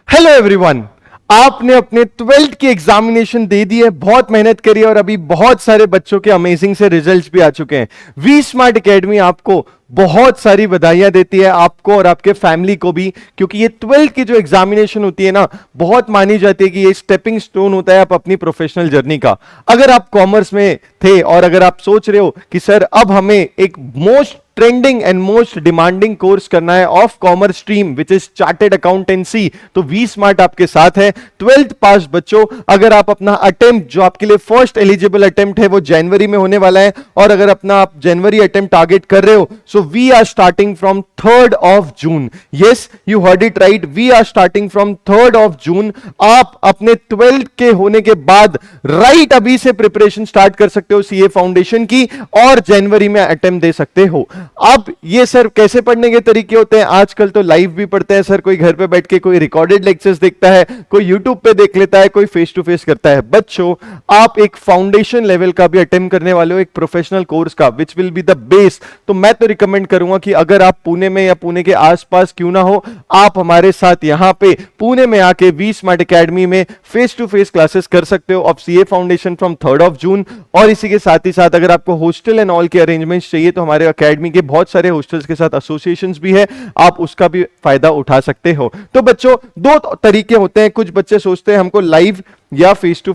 Hello everyone. आपने अपने 12th की एग्जामिनेशन दे दी है, बहुत मेहनत करी है और अभी बहुत सारे बच्चों के अमेजिंग से रिजल्ट्स भी आ चुके हैं। वी स्मार्ट एकेडमी आपको बहुत सारी बधाइयां देती है, आपको और आपके फैमिली को भी, क्योंकि ये 12th की जो एग्जामिनेशन होती है ना, बहुत मानी जाती है कि ये स्टेपिंग स्टोन होता है आप अपनी प्रोफेशनल जर्नी का। अगर आप कॉमर्स में थे और अगर आप सोच रहे हो कि सर अब हमें एक most trending and most demanding course करना है of commerce stream which is chartered accountancy, तो वी स्मार्ट आपके साथ है। 12th पास बच्चों, अगर आप अपना अटेम्प्ट जो आपके लिए फर्स्ट एलिजिबल अटेम्प्ट है वो जनवरी में होने वाला है, और अगर अपना आप जनवरी अटेम्प्ट टारगेट कर रहे हो, so we are starting from 3rd of June। Yes, you heard it right, we are starting from 3rd of June। आप अपने 12th के होने के बाद राइट अभी से प्रिपरेशन स्टार्ट कर सकते हो सीए फाउंडेशन की, और जनवरी में अटेम्प्ट दे सकते हो। अब ये सर कैसे पढ़ने के तरीके होते हैं? आजकल तो लाइव भी पढ़ते हैं सर, कोई घर पे बैठ के कोई रिकॉर्डेड लेक्चर्स देखता है, कोई यूट्यूब पे देख लेता है, कोई फेस टू फेस करता है। बच्चों, आप एक फाउंडेशन लेवल का भी अटेम्प्ट करने वाले हो, एक प्रोफेशनल कोर्स का, which will be the base. तो मैं तो रिकमेंड करूंगा कि अगर आप पुणे में या पुणे के आसपास क्यों ना हो, आप हमारे साथ यहां पे पुणे में आके वी स्मार्ट एकेडमी में फेस टू फेस क्लासेस कर सकते हो of CA foundation from 3rd of June। और इसी के साथ ही साथ अगर आपको हॉस्टल एंड ऑल के अरेंजमेंट्स चाहिए तो हमारे एकेडमी के बहुत सारे हॉस्टल्स के साथ एसोसिएशंस भी है, आप उसका भी फायदा उठा सकते हो। तो बच्चों, दो तरीके होते हैं। कुछ बच्चे सोचते हैं हमको लाइव या फेस टू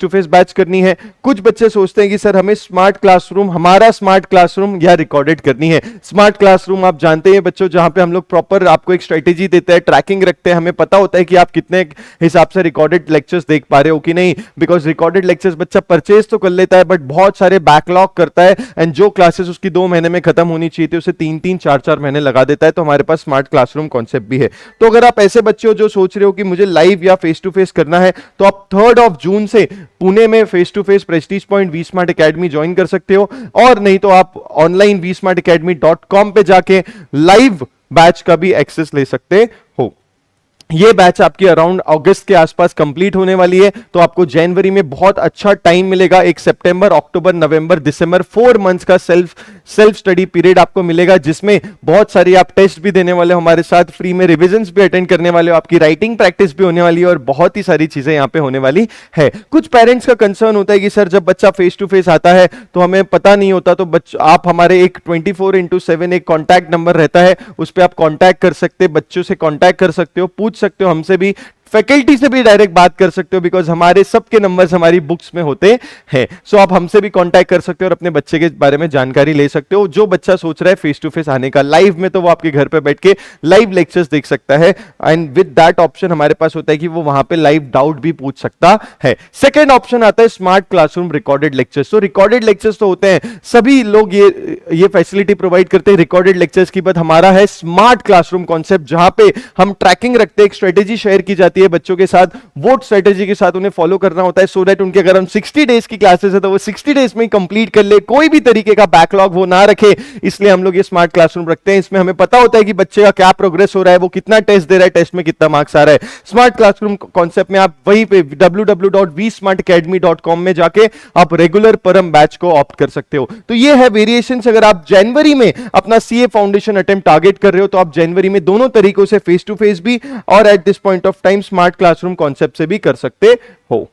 फेस बैच करनी है। कुछ बच्चे सोचते हैं कि सर हमें स्मार्ट क्लासरूम, हमारा स्मार्ट क्लासरूम या रिकॉर्डेड करनी है। स्मार्ट क्लासरूम आप जानते हैं बच्चों, जहां पे हम लोग प्रॉपर आपको एक स्ट्रेटेजी देते हैं, ट्रैकिंग रखते हैं, हमें पता होता है कि आप कितने हिसाब से रिकॉर्डेड लेक्चर्स देख पा रहे हो कि नहीं। बिकॉज रिकॉर्डेड लेक्चर्स बच्चा परचेज तो कर लेता है बट बहुत सारे बैकलॉग करता है, एंड जो क्लासेस उसकी 2 महीने में खत्म होनी चाहिए थी उसे 3-3, 4-4 महीने लगा देता है। तो हमारे पास स्मार्ट क्लासरूम कॉन्सेप्ट भी है। तो अगर आप ऐसे बच्चे हो जो सोच रहे हो कि मुझे लाइव या फेस टू फेस करना है, तो आप 3rd of June से पुणे में face to face Prestige Point V Smart Academy join कर सकते हो, और नहीं तो आप ऑनलाइन vsmartacademy.com पे जाके लाइव बैच का भी एक्सेस ले सकते हो। ये बैच आपकी अराउंड अगस्त के आसपास कंप्लीट होने वाली है, तो आपको जनवरी में बहुत अच्छा टाइम मिलेगा। एक सितंबर, अक्टूबर, नवंबर, दिसंबर, 4 मंथ्स का सेल्फ स्टडी पीरियड आपको मिलेगा, जिसमें बहुत सारी आप टेस्ट भी देने वाले हो हमारे साथ, फ्री में रिविजन्स भी अटेंड करने वाले हो, आपकी राइटिंग प्रैक्टिस भी होने वाली है, और बहुत ही सारी चीजें यहां पे होने वाली है। कुछ पेरेंट्स का कंसर्न होता है कि सर जब बच्चा फेस टू फेस आता है तो हमें पता नहीं होता, तो आप हमारे एक 24/7 एक कॉन्टैक्ट नंबर रहता है, उस पर आप कॉन्टैक्ट कर सकते, बच्चों से कॉन्टैक्ट कर सकते हो, पूछ सकते हो हमसे भी, फैकल्टी से भी डायरेक्ट बात कर सकते हो, बिकॉज हमारे सबके नंबर्स हमारी बुक्स में होते हैं। सो आप हमसे भी कांटेक्ट कर सकते हो और अपने बच्चे के बारे में जानकारी ले सकते हो। जो बच्चा सोच रहा है फेस टू फेस आने का लाइव में, तो वो आपके घर पे बैठ के लाइव लेक्चर्स देख सकता है, एंड विद दैट ऑप्शन हमारे पास होता है कि वो वहां पे लाइव डाउट भी पूछ सकता है। सेकेंड ऑप्शन आता है स्मार्ट क्लासरूम रिकॉर्डेड लेक्चर्स। तो रिकॉर्डेड लेक्चर्स तो होते हैं, सभी लोग ये फैसिलिटी प्रोवाइड करते हैं रिकॉर्डेड लेक्चर्स की, बट हमारा है स्मार्ट क्लासरूम कॉन्सेप्ट, जहां पे हम ट्रैकिंग रखते हैं, एक स्ट्रेटेजी शेयर की जाती है बच्चों के साथ, वो स्ट्रेटेजी के साथ उन्हें फॉलो करना होता है, सो दैट उनके अगर हम 60 डेज की क्लासेस है तो वो 60 डेज में ही कंप्लीट कर ले, कोई भी तरीके का बैकलॉग वो ना रखे। इसलिए हम लोग ये स्मार्ट क्लासरूम रखते हैं। इसमें हमें पता होता है कि बच्चे का क्या प्रोग्रेस हो रहा है, वो कितना टेस्ट दे रहा है, टेस्ट में कितना मार्क्स आ रहा है। स्मार्ट क्लासरूम कॉन्सेप्ट में आप वहीं पे www.vsmartacademy.com में जाके आप रेगुलर परम बैच को ऑप्ट कर सकते हो। तो ये है वेरिएशन। अगर आप जनवरी में अपना सीए फाउंडेशन अटेम्प्ट टारगेट कर रहे हो, तो आप जनवरी में दोनों तरीकों से फेस टू फेस भी और at this point of time smart classroom concept से भी कर सकते हो।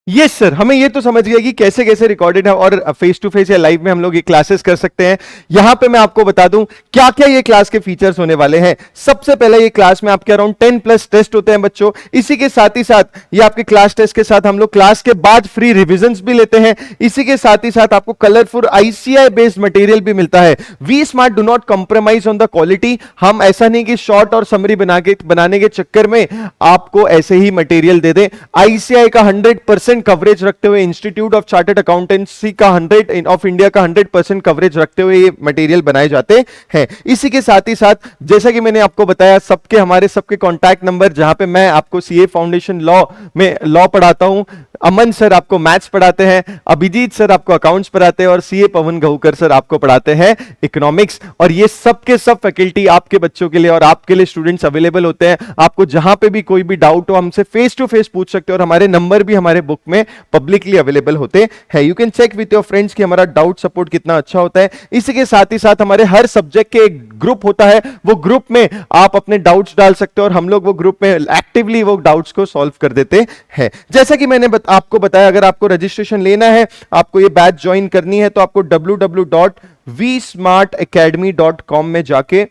यस सर, हमें ये तो समझ गया कि कैसे कैसे रिकॉर्डेड है और फेस टू फेस या लाइव में हम लोग ये क्लासेस कर सकते हैं। यहां पे मैं आपको बता दूं क्या क्या ये क्लास के फीचर्स होने वाले हैं। सबसे पहले ये क्लास में आपके अराउंड 10+ टेस्ट होते हैं बच्चों। इसी के साथ ही साथ ये आपके क्लास टेस्ट के साथ हम लोग क्लास के बाद फ्री रिविजन्स भी लेते हैं। इसी के साथ ही साथ आपको कलरफुल ICI बेस्ड मटेरियल भी मिलता है। V Smart do not compromise on the quality. हम ऐसा नहीं कि शॉर्ट और समरी बनाने के चक्कर में आपको ऐसे ही मटेरियल दे दें। ICI का 100% कवरेज रखते हुए, इंस्टीट्यूट ऑफ चार्टर्ड अकाउंटेंसी का 100 ऑफ इंडिया का 100% कवरेज रखते हुए ये मटेरियल बनाए जाते हैं। इसी के साथ ही साथ जैसा कि मैंने आपको बताया, हमारे सबके कॉन्टैक्ट नंबर, जहां पे मैं आपको सीए फाउंडेशन लॉ में लॉ पढ़ाता हूं, अमन सर आपको मैथ्स पढ़ाते हैं, अभिजीत सर आपको अकाउंट्स पढ़ाते हैं और सीए पवन गहुकर सर आपको पढ़ाते हैं इकोनॉमिक्स। और ये सब के सब फैकल्टी आपके बच्चों के लिए और आपके लिए स्टूडेंट्स अवेलेबल होते हैं। आपको जहां पे भी कोई भी डाउट हो हमसे फेस टू फेस पूछ सकते हो और हमारे नंबर भी हमारे बुक में पब्लिकली अवेलेबल होते हैं। You can check with your friends कि हमारा डाउट सपोर्ट कितना अच्छा होता है। इसी के साथ ही साथ हमारे हर सब्जेक्ट के एक ग्रुप होता है, वो ग्रुप में आप अपने डाउट्स डाल सकते हो और हम लोग वो ग्रुप में एक्टिवली वो डाउट्स को सॉल्व कर देते हैं। जैसा कि मैंने आपको बताया, अगर आपको रजिस्ट्रेशन लेना है, आपको ये बैच ज्वाइन करनी है, तो आपको www.vsmartacademy.com में जाके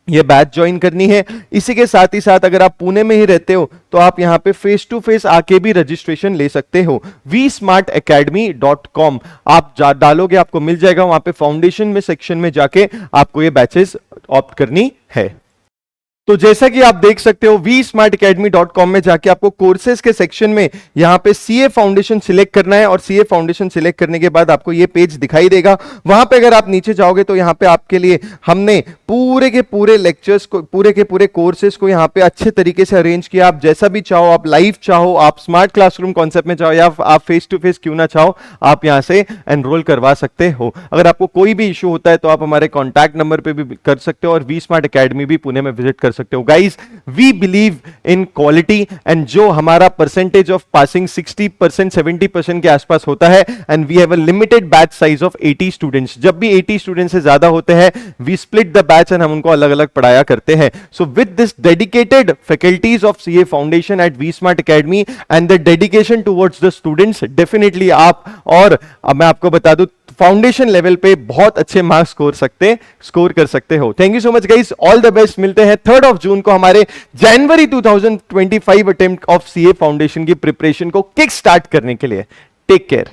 ये बैच ज्वाइन करनी है। इसी के साथ ही साथ अगर आप पुणे में ही रहते हो तो आप यहां पे फेस टू फेस आके भी रजिस्ट्रेशन ले सकते हो। vsmartacademy.com आप डालोगे, आपको मिल जाएगा। वहां पे फाउंडेशन में सेक्शन में जाके आपको ये बैचेस ऑप्ट करनी है। तो जैसा कि आप देख सकते हो, vsmartacademy.com में जाके आपको कोर्सेज के सेक्शन में यहां पे सीए फाउंडेशन सिलेक्ट करना है और सीए फाउंडेशन सिलेक्ट करने के बाद आपको ये पेज दिखाई देगा। वहां पे अगर आप नीचे जाओगे तो यहां पे आपके लिए हमने पूरे के पूरे लेक्चर्स को, पूरे के पूरे कोर्सेज को यहां पे अच्छे तरीके से अरेंज किया। आप जैसा भी चाहो, आप लाइव चाहो, आप स्मार्ट क्लासरूम कॉन्सेप्ट में चाहो या आप फेस टू फेस क्यों ना चाहो, आप यहां से एनरोल करवा सकते हो। अगर आपको कोई भी इशू होता है तो आप हमारे कॉन्टैक्ट नंबर पे भी कर सकते हो और वी स्मार्ट अकेडमी भी पुणे में विजिट कर सकते हो। Guys, we believe in quality and जो हमारा परसेंटेज ऑफ पासिंग 60% 70% के आसपास होता है and we have a limited batch size of 80 students. जब भी 80 स्टूडेंट्स से ज्यादा होते हैं, we split the batch and हम उनको अलग अलग पढ़ाया करते हैं। So with this dedicated faculties of CA foundation at V Smart Academy and the dedication towards the students, definitely आप और मैं आपको बता दूं फाउंडेशन लेवल पे बहुत अच्छे मार्क्स स्कोर कर सकते हो। Thank you so much guys, all the best. मिलते हैं 3rd ऑफ जून को हमारे जनवरी 2025 अटेम्प्ट ऑफ सीए फाउंडेशन की प्रिपरेशन को किक स्टार्ट करने के लिए। Take care.